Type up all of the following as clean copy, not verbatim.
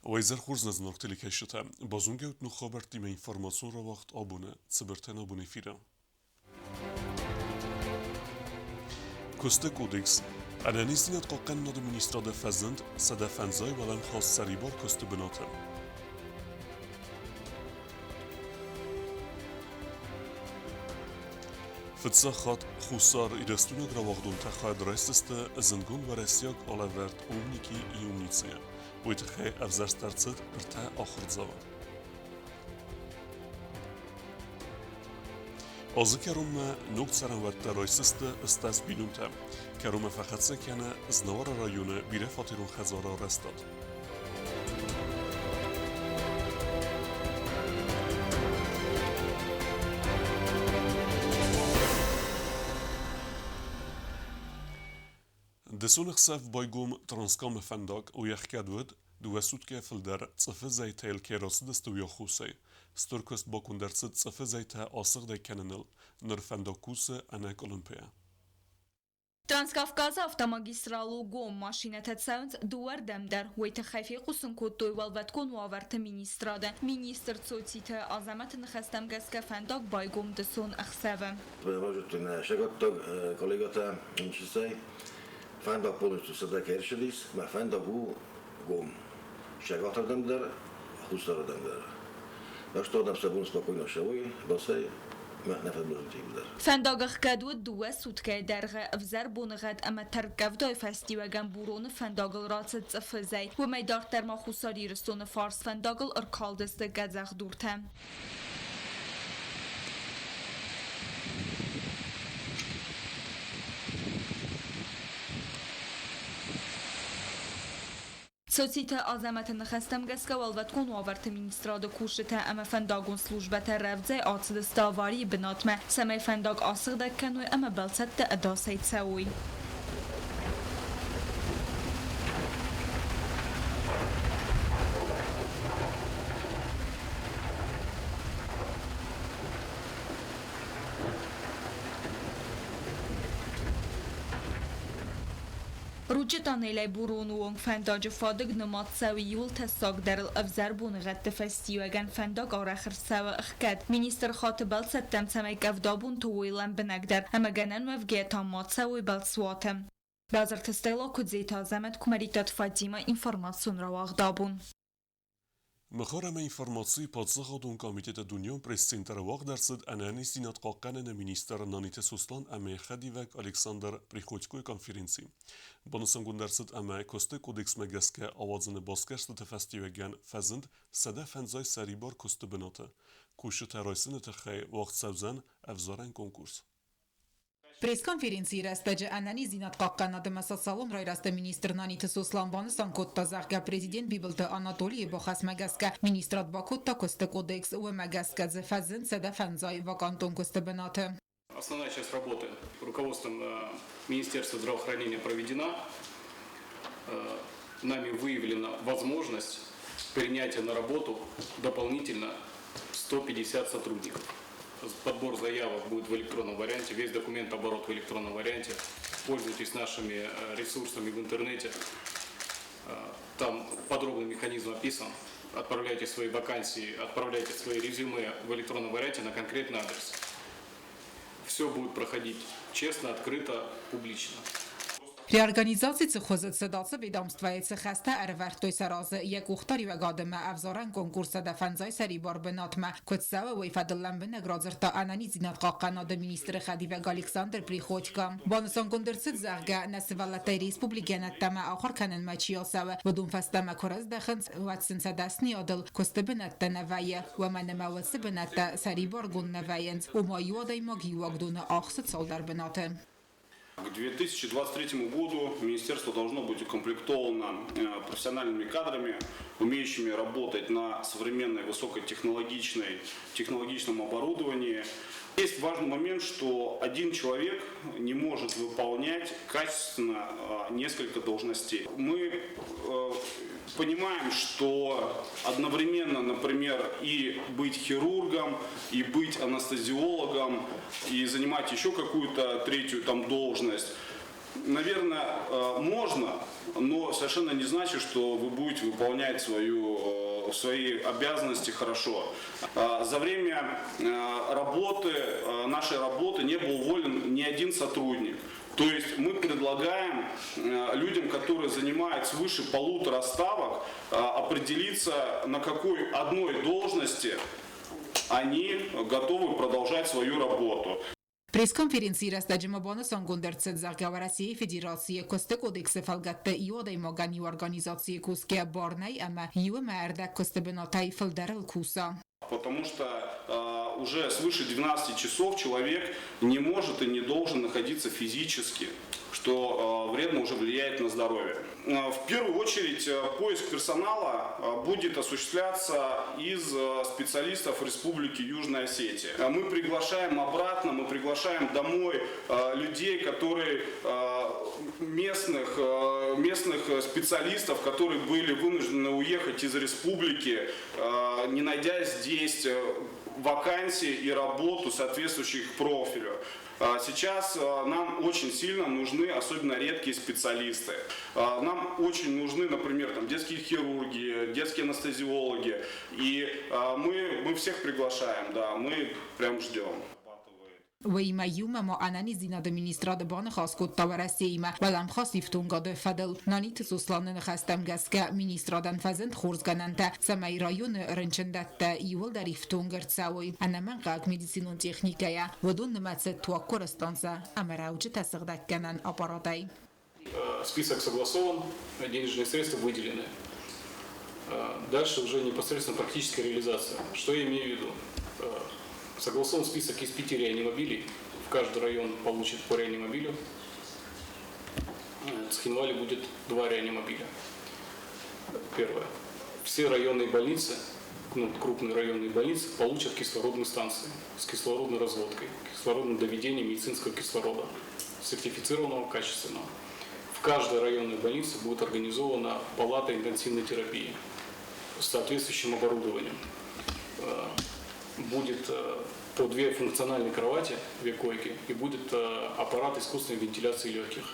Вайзер хурзназ нортели кешета. Базунгеут ну хабар тиме информацион ра вақт абуне. Цибертен абуне фира. Koste Codex. Analizzinat qoqqan nod ministrade fazend sada fanzay walam khas saribor koste benate. Fitsahat khusar idastuna gravagdun takhad resteste zingun varasiyak alavert umniki iumnitsiya. Buytxe avzar startsit irta akhirdzava. Azı kerume nokt saranvatta raysiste istas binunte. Kerume fakat sekene znavara rayonu bire fatirun khazara restad. Desun xsaf baygum transkam fendak u yaxkadvud دوسود که فلدر صفه زیتال که راست دست و یخوسی سترکست با کندرست صفه زیتا آسق ده کننل نرفنداکوس انک المپیا. Transkavkaz avtomagistralu gom maşinetetsevns duvar demder veyte xefi qusun kuttoy valvetkon vaverta ministrade. Minister Tsotite azamet nxestem geske fendak baygom desun axseve. Vážutne segadtag kollégata, nincs iszai. Fendak politus szedek herselis, mert fendak gom. Segadta demder, huszara demder. Što nam se bun spokojno ševuj, dosej, فنداغ کدود دو سوتکه درغ افزر بونغد اما ترکف دای فستیوگن بورون فنداغل راتت افزای و میدار در ما خساری رستون فارس فنداغل ارکالدست گزاق دورتم. Соците азамат нахестем геска валваткон ваверт министрада куште اما فنداغون службата равзе ацдставари бинатме саме فنداغ асыг даккану اما балсатта адасайт сауи. روجتان ایلی برون وان فنداج فادق نماد سوی یول تساق در الافزار بونغت فستیوگن فنداق آرخر سوا اخکد مینیستر خاطبال ستم سمی گفدابون تویلن بنگدر اما گنن وفگه تامات سوی بلسواتم. بازر تستیلا کدزیتا زمت کمریتات فادیما انفرماسون را واغدابون. مخارم اینفرماسی پادزخ دون کمیته دنیا پرسینتر واق درصد انانی سینات قاقن مینیستر نانیت سوسلان اما خدیوک الکساندر پریخوچکوی کنفرانسی. بانسانگون درصد اما کوسته کودکس مگسکه آوازن باسکرست تفستیوگن فزند صده فنزای سریبار کوسته بناته. کوشت ترایسن تخی وقت سوزن افزارن کنکورس. Пресс-конференции растаджа анализинат какканады масасалон райраста министрнани тесуслан банысан котта захга президент бибылты Анатолий Бохасмагаска министрат бакотта косты кодекс уэмагаска зефазен седа фанзай вакантон косты бенаты. Основная часть работы руководством Министерства здравоохранения проведена. Нами выявлена возможность принятия на работу дополнительно 150 сотрудников. Подбор заявок будет в электронном варианте, весь документооборот в электронном варианте. Пользуйтесь нашими ресурсами в интернете. Там подробный механизм описан. Отправляйте свои вакансии, отправляйте свои резюме в электронном варианте на конкретный адрес. Все будет проходить честно, открыто, публично. Реорганизация цехоза цедалца ведомства цехаста арвартой саразы як ухтари вагадыма авзаран конкурса да фанзай сарибар бенатма котсава вайфадылан бенаградзырта анализинат қаққанады министрі Хадивек Александр Приходько. Банысан кондырцыд зағга насывалатай республиканаттама ахар канын мачиосава вадун фастама кораз дахынц ватсын садасни адыл косты бенатта навайя ваманама васы бенатта сарибар гун навайенц умайуадай магиуагдуны ахсыд солдар бенаты. К 2023 году министерство должно быть укомплектовано профессиональными кадрами, умеющими работать на современной высокотехнологичном оборудовании. Есть важный момент, что один человек не может выполнять качественно несколько должностей. Мы понимаем, что одновременно, например, и быть хирургом, и быть анестезиологом, и занимать еще какую-то третью там должность, Наверное, можно, но совершенно не значит, что вы будете выполнять свои обязанности хорошо. За время нашей работы не был уволен ни один сотрудник. То есть мы предлагаем людям, которые занимают свыше 1,5 ставок, определиться, на какой одной должности они готовы продолжать свою работу. Press-konferenci rastacımı son göndertse Zagavarasie Federație Coste Codexe Falgatte Iodai Magani Organizație Kuske Bornei ama Юэмэрдэ Coste Бенотай Фалдарал Куса. Потому что уже свыше 12 часов человек не может и не должен находиться физически, что вредно уже влияет на здоровье. В первую очередь поиск персонала будет осуществляться из специалистов Республики Южная Осетия. Мы приглашаем обратно, мы приглашаем домой людей, которые местных специалистов, которые были вынуждены уехать из республики, не найдя здесь вакансии и работу, соответствующих профилю. Сейчас нам очень сильно нужны особенно редкие специалисты. Нам очень нужны, например, детские хирурги, детские анестезиологи. И мы всех приглашаем, да, мы прям ждем. ویما یوم ما انالیزی ناد مینیستراد بان خاص کد تاورسیما ولم خاصی فتونگاده فدل نانیت سوسلان نخستم گسکه مینیسترادن فزند خورزگاننده سمای رایون رنچندت یول در فتونگرد سوی انمان قاق مدیسینون تکنیکیا و دون نمتست توکر استانسا امراوج تسقدک کنن آپاراتای. Список согласован, денежные средства выделены. Дальше уже непосредственно практическая реализация. Что я имею в виду? Согласован список из 5 реанимобилей. В каждый район получит по реанимобилю. В Цхинвале будет 2 реанимобиля. Первое. Все районные больницы, крупные районные больницы, получат кислородные станции с кислородной разводкой, кислородным доведением медицинского кислорода, сертифицированного, качественного. В каждой районной больнице будет организована палата интенсивной терапии с соответствующим оборудованием. Будет по 2 функциональные кровати, 2 койки, и будет аппарат искусственной вентиляции легких.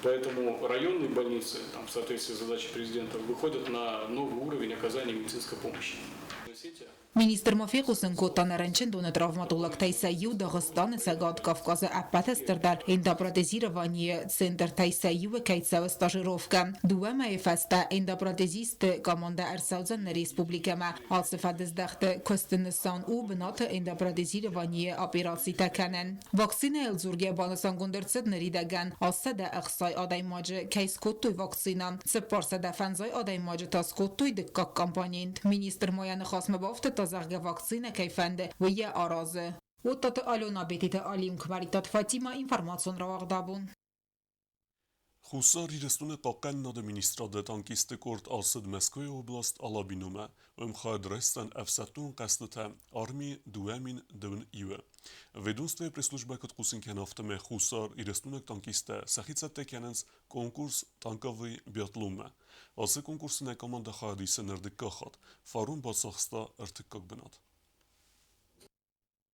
Поэтому районные больницы, в соответствии с задачей президента, выходят на новый уровень оказания медицинской помощи. Министр Mafikusin kotana ręczędune trawmatolog Tejsaju Dagestان Sagad Kavkaz Apatester dar interpretizирование Центр Tejsaju Kejtsa stażyrowka. Duema festa interpretizist komanda Ersauzan Republikama Alsefades dachte Kostensan u benat interpretizирование operacji takanen. Vakcina elzurge banasan gonderset neridagan asada aksay adaymaje kejskottoy vakcinan separsada fanzay adaymaje taskottoy dikkak kampanyint. Minister Moyan khasme bafte زرگ واکسین کیفنده و یه آرازه و تات آلونا بیتیت آلیم کماریتات فاطیما اینفرماسیون را واقدابون. Хусари рестуне какен над министрада танкисты корт асад Москве област Алабинума вмхад рестан афсатун кастата армии дуамин дун ива. Ведомстве пресслужба каткусин кенафтаме Хусар и рестуне танкиста сахица текененс конкурс танковый биатлума. Асы конкурсына команда хадисе нердикахат фарун басахста артыккак бенат.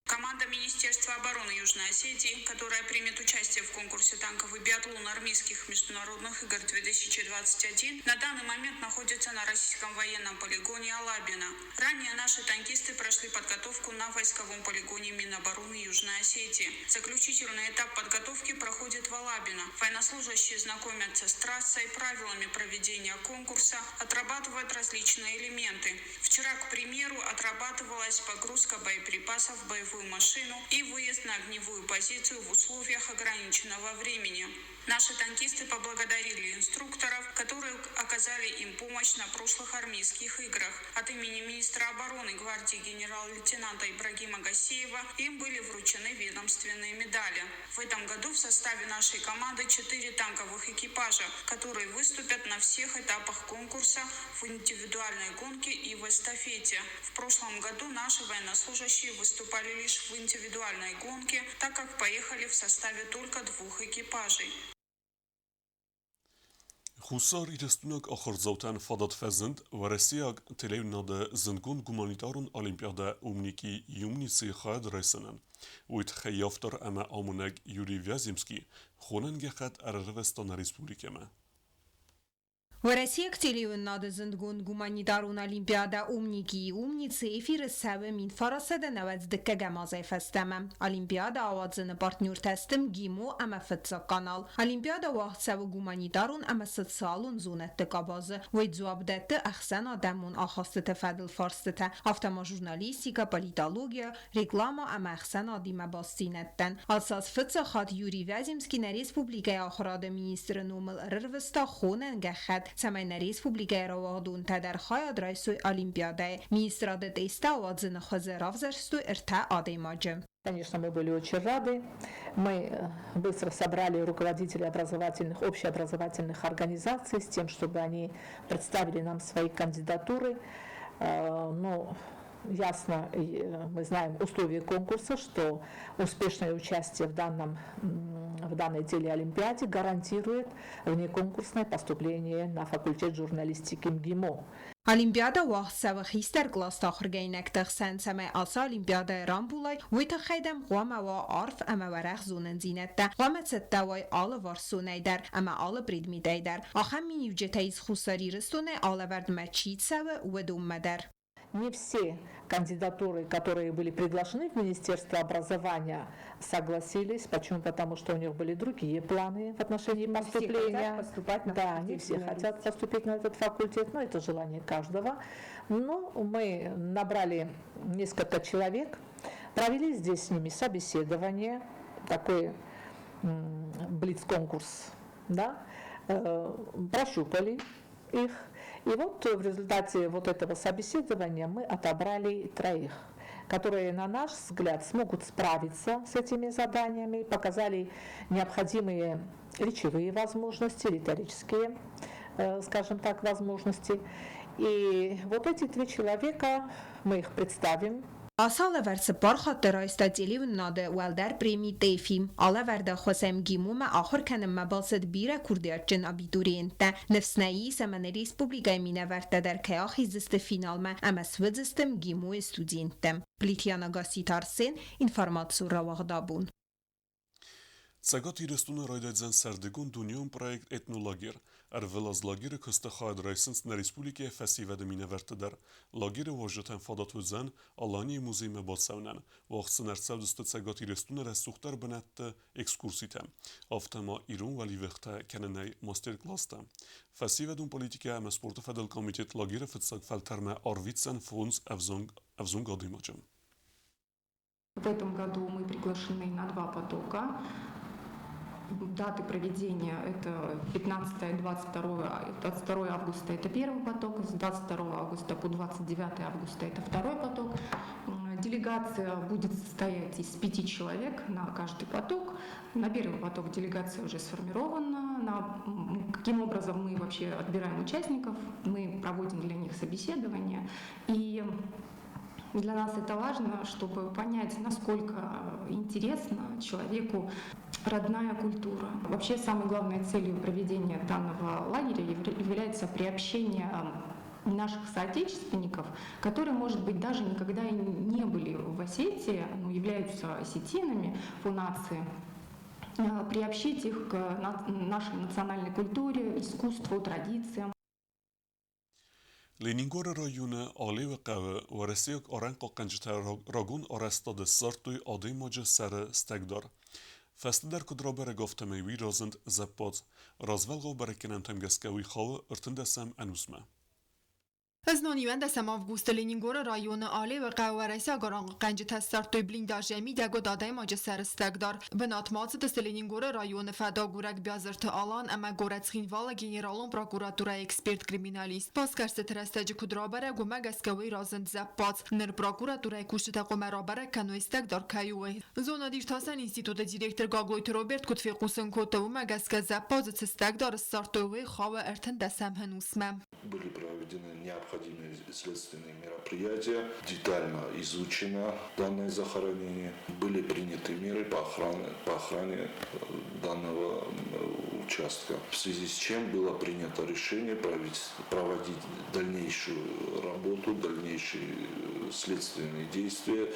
Команда Министерства обороны Южной Осетии, которая примет участие в конкурсе танковый биатлон армейских международных игр 2021, на данный момент находится на российском военном полигоне Алабино. Ранее наши танкисты прошли подготовку на войсковом полигоне Минобороны Южной Осетии. Заключительный этап подготовки проходит в Алабино. Военнослужащие знакомятся с трассой, правилами проведения конкурса, отрабатывают различные элементы. Вчера, к примеру, отрабатывалась погрузка боеприпасов в боевую машину и выезд на огневую позицию в условиях ограниченного времени. Наши танкисты поблагодарили инструкторов, которые оказали им помощь на прошлых армейских играх. От имени министра обороны гвардии генерал-лейтенанта Ибрагима Гасеева им были вручены ведомственные медали. В этом году в составе нашей команды 4 танковых экипажа, которые выступят на всех этапах конкурса в индивидуальной гонке и в эстафете. В прошлом году наши военнослужащие выступали лишь в индивидуальной гонке, так как поехали в составе только 2 экипажей. Խուսար իրստունակ ախորձաուտան ֆադատ ֆեզնդ վարեսիակ տելևնադը զնգուն գումանիտարուն օլիմպիադա ումնիկի յումնիցի խայդ ռեսնան ուիտ խեյավտր ամա ամունակ յուրի վյազիմսկի խոնան գեխատ արարվեստան ռեսպուլիկեմը В активен надо зендгун гуманитарун олимпиада умники умницы эфиры сәве мин фарасада наваз диккага мазай фастама. Олимпиада авадзыны партнер тестим гимо ама фытса канал. Олимпиада вахт сәве гуманитарун ама социалун зонетті кабазы. Вейд зуабдетті ахсан адамун ахасты тефадыл фарстыта. Автома журналистика, политология, реклама ама ахсан адима бастинеттен. Алсаз фытса хат Юрий Вяземский на республикай ахрада министры номыл рырвыста хонен гахад. Самайна республикай равадун тадar хаяд райсуй олимпиадай. Министрады тейста авадзыны хозы равзарстуй ирта адаймаджы. Конечно, мы были очень рады. Мы быстро собрали руководителей общеобразовательных организаций с тем, чтобы они представили нам свои кандидатуры. Ясно, мы знаем условия конкурса, что успешное участие в данной телеолимпиаде гарантирует внеконкурсное поступление на факультет журналистики МГИМО. Олимпиада вахт савы хистер класс тахыргайнак тахсан самай аса Олимпиада рамбулай вита хайдам гуама ва арф ама варах зонен зинетта гуама цеттавай алы варсунайдар ама алы предмитайдар ахам мин юджетайз хусари рыстуне алы вардмачит савы уведуммадар. Не все кандидатуры, которые были приглашены в Министерство образования, согласились. Почему? Потому что у них были другие планы в отношении поступления. Не все хотят поступить на этот факультет, но это желание каждого. Но мы набрали несколько человек, провели здесь с ними собеседование, такой блиц-конкурс, прощупали их. И вот в результате вот этого собеседования мы отобрали 3, которые, на наш взгляд, смогут справиться с этими заданиями, показали необходимые речевые возможности, риторические, скажем так, возможности. И вот эти 3 человека, мы их представим. Asal verse parxat raistadili و ناده ولدر پریمی دیفیم آلا ورده خواسم گیموم آخر کنم مباسد بیره کردیات جن آبیدورینته نفسنایی سمن ریسپوبلیگای مینه ورده در که آخی زست فینال من اما سوزستم گیمو استودینتم پلیتیانا گاسی تارسین اینفارماتسو را وغدابون Цагատ իրստունը ռայդայձան սարդեգուն դունյոն պրայեկտ էտնոլագեր, արվելազ լագիրը կստախայդ ռայսնց նա ռիսպուլիկե ֆեսիվեդը մինևերտը դար, լագիրը ոժյոտեն ֆադատուզան, ալանի մուզիմը բացավնան, վաղցն արցավդստը цагատ իրստունը ռասուղտար բնատը էքսկուրսիտը, ավտամա իրուն վալի վեղտը կենենայ մաստեր կլաստը. Ֆեսիվեդուն պոլիտիկա ամը սպորտը ֆեդել կոմիտետ լագիրը ֆծակ ֆալտարմը արվիցան ֆոնց ավզուն գադիմաճım. В этом году мы приглашены на 2 потока. Даты проведения это 15 и 22 августа это первый поток, с 22 августа по 29 августа это второй поток. Делегация будет состоять из 5 человек на каждый поток. На первый поток делегация уже сформирована. Каким образом мы вообще отбираем участников, мы проводим для них собеседование. И для нас это важно, чтобы понять, насколько интересна человеку родная культура. Вообще, самой главной целью проведения данного лагеря является приобщение наших соотечественников, которые, может быть, даже никогда и не были в Осетии, но являются осетинами по нации, приобщить их к нашей национальной культуре, искусству, традициям. Լենինգորը ռայոնը ալիվը կավը վարեսիոք արան կողկանջտա ռագուն արաստադը սարտույ ադիմոջը սարը ստեգդար. Ֆեստդար կդրոբերը գովտեմե վի ռոզնդ զապոց, ռազվելղով բարեկենեմ թեմգեսկավի խավը ըրտնդեսեմ անուսմը. Znoniwen desem avgust Leningora rayonu Ali ve Qavarasya Goran qanci testartoy blindajemi dego dadaymaca seristagdar. Benatmatsı des Leningora rayonu feda gurek biazırtı alan ama goretskhin vala generalon prokuratura ekspert kriminalist. Paskarse teresteci kudrabere gumek eskavi razend zappat. Ner prokuratura kuşte qomerabere kanu istagdar kayuwe. Zona dirtasen instituta direktor Gagloyt Robert kutfiqusun kotavu megaska zappat istagdar startoy xava erten desem henusmem. Были проведены необходимые следственные мероприятия, детально изучено данное захоронение, были приняты меры по охране данного участкам, в связи с чем было принято решение проводить дальнейшую работу, дальнейшие следственные действия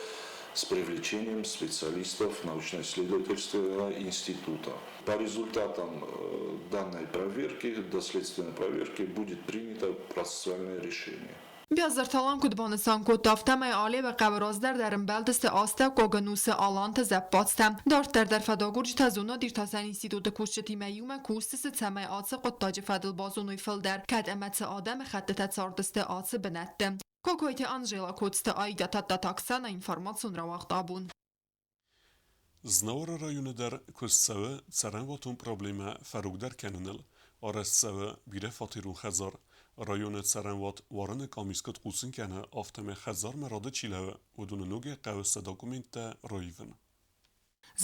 с привлечением специалистов научно-исследовательского института. По результатам данной проверки, доследственной проверки, будет принято процессуальное решение. Biazırtalan kudbanıstan kutaftam Ali ve qavrozder derin beldeste asta koganus alanta zappatstam darter der fadagurj tazuna dir tasan institut kuşçeti meyume kustes tsame atsa qottac fadil bazunuy filder kad emet adam khatte tsardeste atsa benettem Kokoyte Angela Kotste ayda tatta taksana informacjon ravaqtabun. Znavara rayonidar kustsava tsaranvatun problema farugdar kananil arastsava bire fatirun khazar rayonu tsaranvat varane kamiskot qusin kana aftame khazar marada chilava udun nuge qawsa dokumenta roiven.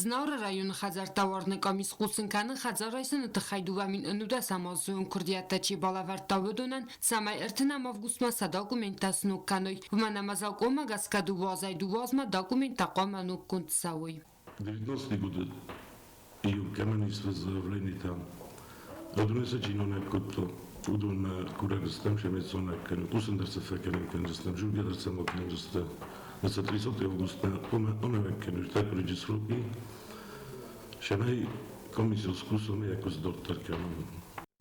Znavara rayonu khazar tavarne kamis qusin kana khazar aysan tkhayduva min anuda samazun kurdiyatta chi balavarta udunan samay ertnam avgustma sa dokumenta snuk kanoy vmanamazal koma gaskadu vazay duvazma dokumenta qamanuk kuntsawi. 19 года июль канонисва заявление там. Однесе чинонек кото удун курагстам шемецонек кан усендерсе фекенен канжестам жугедерсе мокнжесте. На 30 августа онавек кан так региструки. Шенай комисиос кусоме якос доктор канон.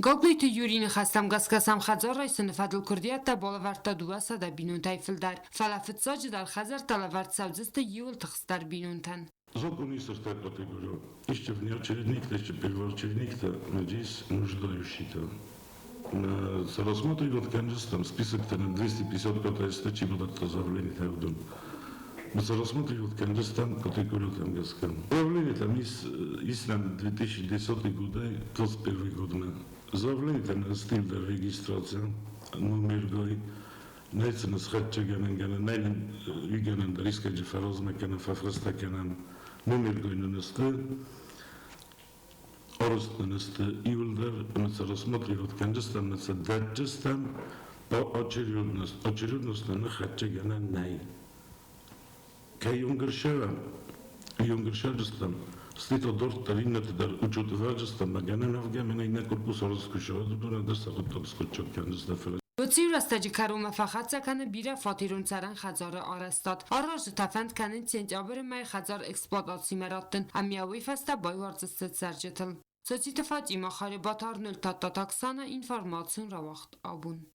Goglite Юрины хастам гаскасам хазар райсын фадл курдиятта балаварта дуаса да бинун тайфилдар. Фалафитсаджи дар хазар талаварт савзисте юл тхстар бинунтан. Закон история категория. Еще внеочередник, еще первоочередник-то, надеюсь, нуждающий-то. За рассмотрим там список-то на 250 статей будут заявления там. За рассмотрим там категорию там гаскан. Заявление там есть на 2010 год, 21 год. Заявление там на стиль регистрация, номер гой. Найдется на схатче ганен, найден юганен, риска джефарозма канен, фафраста канен. Номер гойненесте, оростенесте ивлдер, на се рассмотри от канджестан, на се даджестан, по очередност на хачегана най. Кай юнгършаджестан, след одор таринната дар учутваджестан, магана навгамена и на корпус орскушава, додона да са отскочат канджестан. بطیر استاجی کروم فقط کنه بیره فاتیرون سرن خزار آرستاد آراج تفند کنه سنتیابر مای خزار اکسپلاتاسی مراتن امیاوی فسته بای وارزست سرجتل سوچی تفاتی ما خاربات آرنل تاتا تاکسانه اینفارماسیون را وقت آبون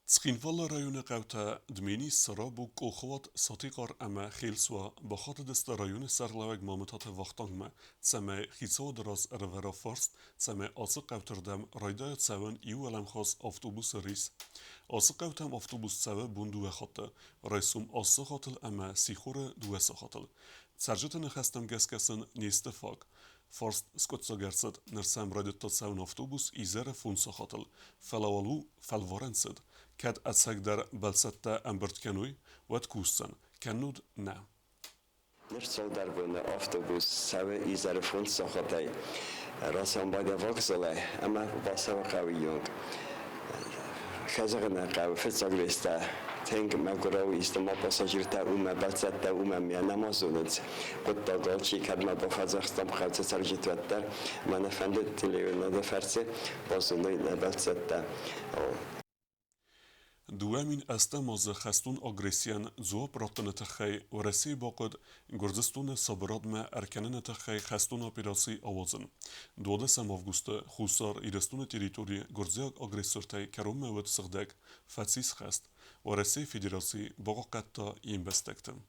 تسخينفالا رايون قوتا دميني سرابو كوخوات ساتيقار اما خيلسوا بخاطر دست رايون سرلوك مامتات وقتانما تسمى خيسو دراز رورا فارست تسمى آسق قوتردم رايدايا تسوان ايو علم خاص افتوبوس ريس آسق قوتم افتوبوس تسوى بوندو خاطر رايسوم آسق خاطل اما سيخور دوسا خاطل سرجت نخستم گسکسن نیست فاق فارست سکوتسا گرسد نرسم رايدت تسوان افتوبوس ایزر فونسا خاطل فلاوالو فالوارنسد كاد أتساق در بلسطة أمبرت كانوي واتكوستن كانود نا نرسل در بون أفتوبوس سوى إزار فونس سخطي راسم باید وقزله اما باسم قویون خزقنا قوی فتساق لیسته تنگ مگروی است ما پاساژیرتا اومه بلسطة اومه می نمازونید قد دادالچی کد ما با خزقستم خلص سرجت وتر من فندت تلیون ندفرسه بازونوی بلسطة دوامين استماز خستون اغريسيان زوب راتن تخي ورسي باقد گرزستون صبراد ما اركنن تخي خستون اپراسي اوازن دوده سم августа خusar ирестون تريتوري گرزياق اغريسورتاي كروم موت سغدك فتسيس خست ورسي فيدراسي باقاقتا ينبستكتم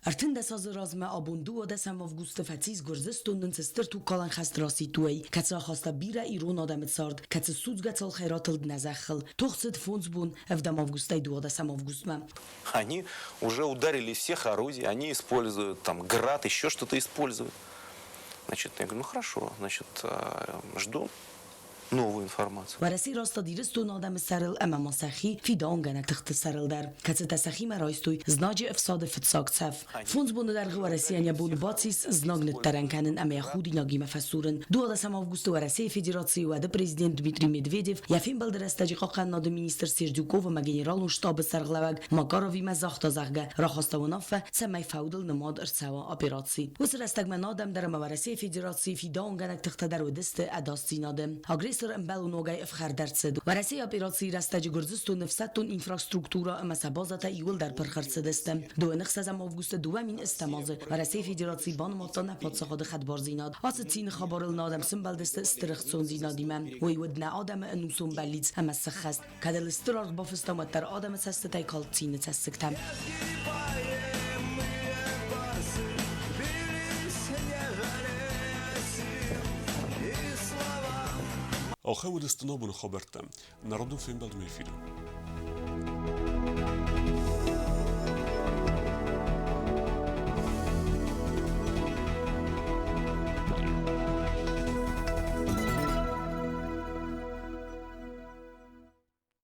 Artën dhe sa zërazme abundu dhe sa avgust facis Gürzistan'ın stërtu kalan xastrasi tuaj, kaca xasta bira Iran adamit sard, kaca sudzga цал хайратыл дназахыл, тохцет фонсбун вдам августа иду да сам августма. Они уже ударили всех орудий, они используют там град, еще что-то используют. Значит, я говорю, ну хорошо, значит, жду новую информацию. ورسی راستا دیرستون آدم سرل اما مسخی فیدان گنک تخت سرل در کت تسخی مرایستوی زناج افساد فتساق تف فونز بونو در ورسی انیا بون باتسیس زناگ نترنکنن اما خودی ناگی مفسورن دو آدم آوگوست ورسی فدراسیون و پرزیدنت دیمیتری مدویدف یافین بلدر استجاق ناد مینیستر سیرجوکوف و مجنرال شتاب سرغلوگ ماکاروی مزاخت زغگه راخسته و نافه سمی فودل نماد ارسوا اپراسی وسر استگمن آدم در مورسی فدراسی فیدان گنک تخت در و دست اداستی نادم اگریسر امبلو نوگای افخر درصد ورسی اپراسی رستج گرزستو نفستون اینفراسترکتورا اما سبازتا ایول در پرخرص دستم دو نخس از آوگوست دومین استمازه ورسی فدراسی بان ماتا نپادساخد خدبار زیناد آسطین خبارل نادم سنبال دست استرخصون زینادیمم وی ود نه آدم انوسون بلیز اما سخست کدل استرارق بافستم و در آدم سستای کالتین تسکتم آخه ود استنابون خبرتم نردو فیلم بعد میفیلم